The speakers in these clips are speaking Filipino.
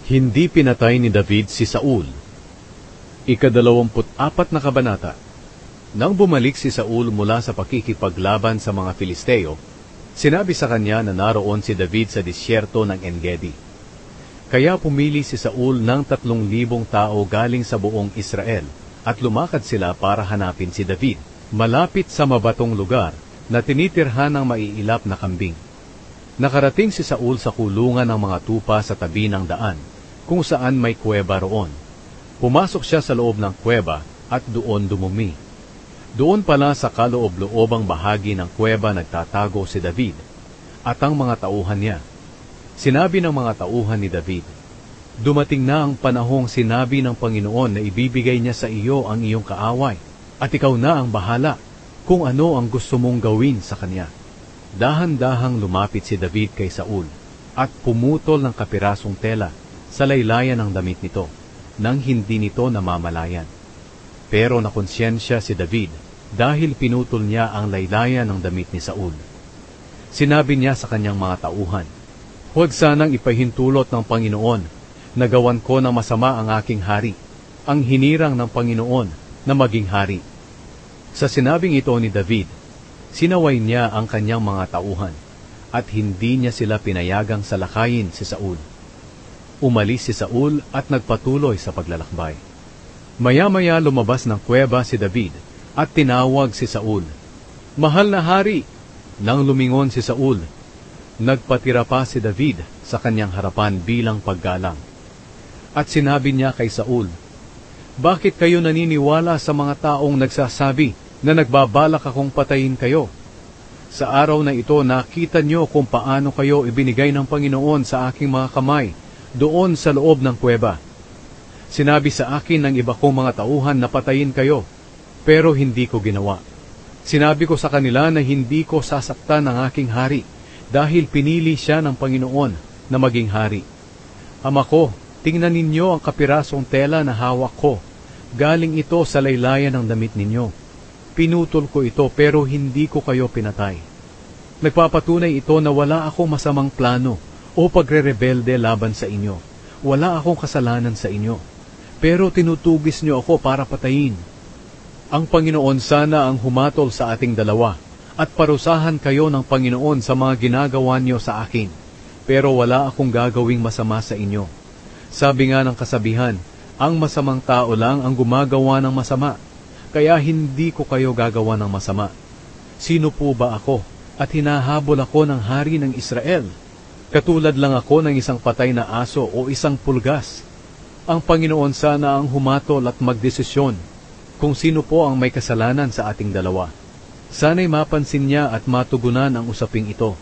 Hindi pinatay ni David si Saul. Ika-24 na kabanata. Nang bumalik si Saul mula sa pakikipaglaban sa mga Filisteo, sinabi sa kanya na naroon si David sa disyerto ng Engedi. Kaya pumili si Saul ng 3,000 tao galing sa buong Israel at lumakad sila para hanapin si David, malapit sa mabatong lugar na tinitirhan ng maiilap na kambing. Nakarating si Saul sa kulungan ng mga tupa sa tabi ng daan, kung saan may kuweba roon. Pumasok siya sa loob ng kuweba at doon dumumi. Doon pala sa kaloob-loobang bahagi ng kuweba nagtatago si David at ang mga tauhan niya. Sinabi ng mga tauhan ni David, "Dumating na ang panahong sinabi ng Panginoon na ibibigay niya sa iyo ang iyong kaaway, at ikaw na ang bahala kung ano ang gusto mong gawin sa kanya." Dahan-dahang lumapit si David kay Saul at pumutol ng kapirasong tela sa laylayan ng damit nito, nang hindi nito namamalayan. Pero nakonsyensya si David dahil pinutol niya ang laylayan ng damit ni Saul. Sinabi niya sa kanyang mga tauhan, "Huwag sanang ipahintulot ng Panginoon na gawan ko ng masama ang aking hari, ang hinirang ng Panginoon na maging hari." Sa sinabing ito ni David, sinaway niya ang kanyang mga tauhan at hindi niya sila pinayagang salakayin si Saul. Umalis si Saul at nagpatuloy sa paglalakbay. Maya-maya lumabas ng kuweba si David at tinawag si Saul, "Mahal na hari!" Nang lumingon si Saul, nagpatira pa si David sa kanyang harapan bilang paggalang. At sinabi niya kay Saul, "Bakit kayo naniniwala sa mga taong nagsasabi na nagbabalak akong patayin kayo? Sa araw na ito nakita niyo kung paano kayo ibinigay ng Panginoon sa aking mga kamay doon sa loob ng kuweba. Sinabi sa akin ng iba kong mga tauhan na patayin kayo, pero hindi ko ginawa. Sinabi ko sa kanila na hindi ko sasaktan ang aking hari dahil pinili siya ng Panginoon na maging hari. Ama ko, tingnan ninyo ang kapirasong tela na hawak ko. Galing ito sa laylayan ng damit ninyo. Pinutol ko ito pero hindi ko kayo pinatay. Nagpapatunay ito na wala akong masamang plano o pagre-rebelde laban sa inyo. Wala akong kasalanan sa inyo, pero tinutugis niyo ako para patayin. Ang Panginoon sana ang humatol sa ating dalawa at parusahan kayo ng Panginoon sa mga ginagawa niyo sa akin, pero wala akong gagawing masama sa inyo. Sabi nga ng kasabihan, ang masamang tao lang ang gumagawa ng masama, kaya hindi ko kayo gagawa ng masama. Sino po ba ako at hinahabol ako ng hari ng Israel? Katulad lang ako ng isang patay na aso o isang pulgas. Ang Panginoon sana ang humatol at magdesisyon kung sino po ang may kasalanan sa ating dalawa. Sana'y mapansin niya at matugunan ang usaping ito,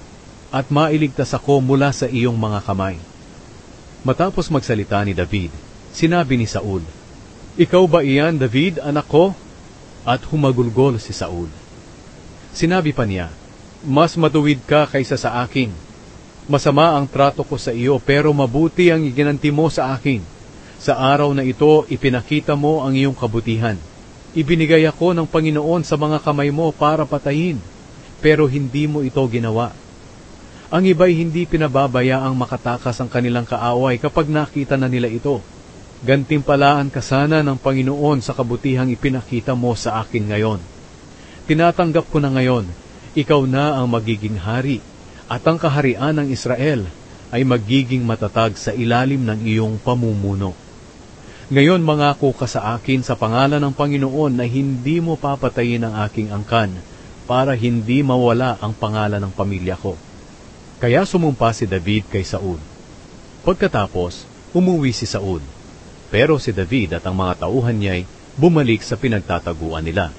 at mailigtas ako mula sa iyong mga kamay." Matapos magsalita ni David, sinabi ni Saul, "Ikaw ba iyan, David, anak ko?" At humagulgol si Saul. Sinabi pa niya, "Mas matuwid ka kaysa sa akin. Masama ang trato ko sa iyo, pero mabuti ang iginanti mo sa akin. Sa araw na ito, ipinakita mo ang iyong kabutihan. Ibinigay ako ng Panginoon sa mga kamay mo para patayin, pero hindi mo ito ginawa." Ang iba'y hindi pinababayaang makatakas ang kanilang kaaway kapag nakita na nila ito. Gantimpalaan ka sana ng Panginoon sa kabutihang ipinakita mo sa akin ngayon. Tinatanggap ko na ngayon, ikaw na ang magiging hari, at ang kaharian ng Israel ay magiging matatag sa ilalim ng iyong pamumuno. Ngayon mangako ka sa akin sa pangalan ng Panginoon na hindi mo papatayin ang aking angkan para hindi mawala ang pangalan ng pamilya ko." Kaya sumumpa si David kay Saul. Pagkatapos, umuwi si Saul. Pero si David at ang mga tauhan niya'y bumalik sa pinagtataguan nila.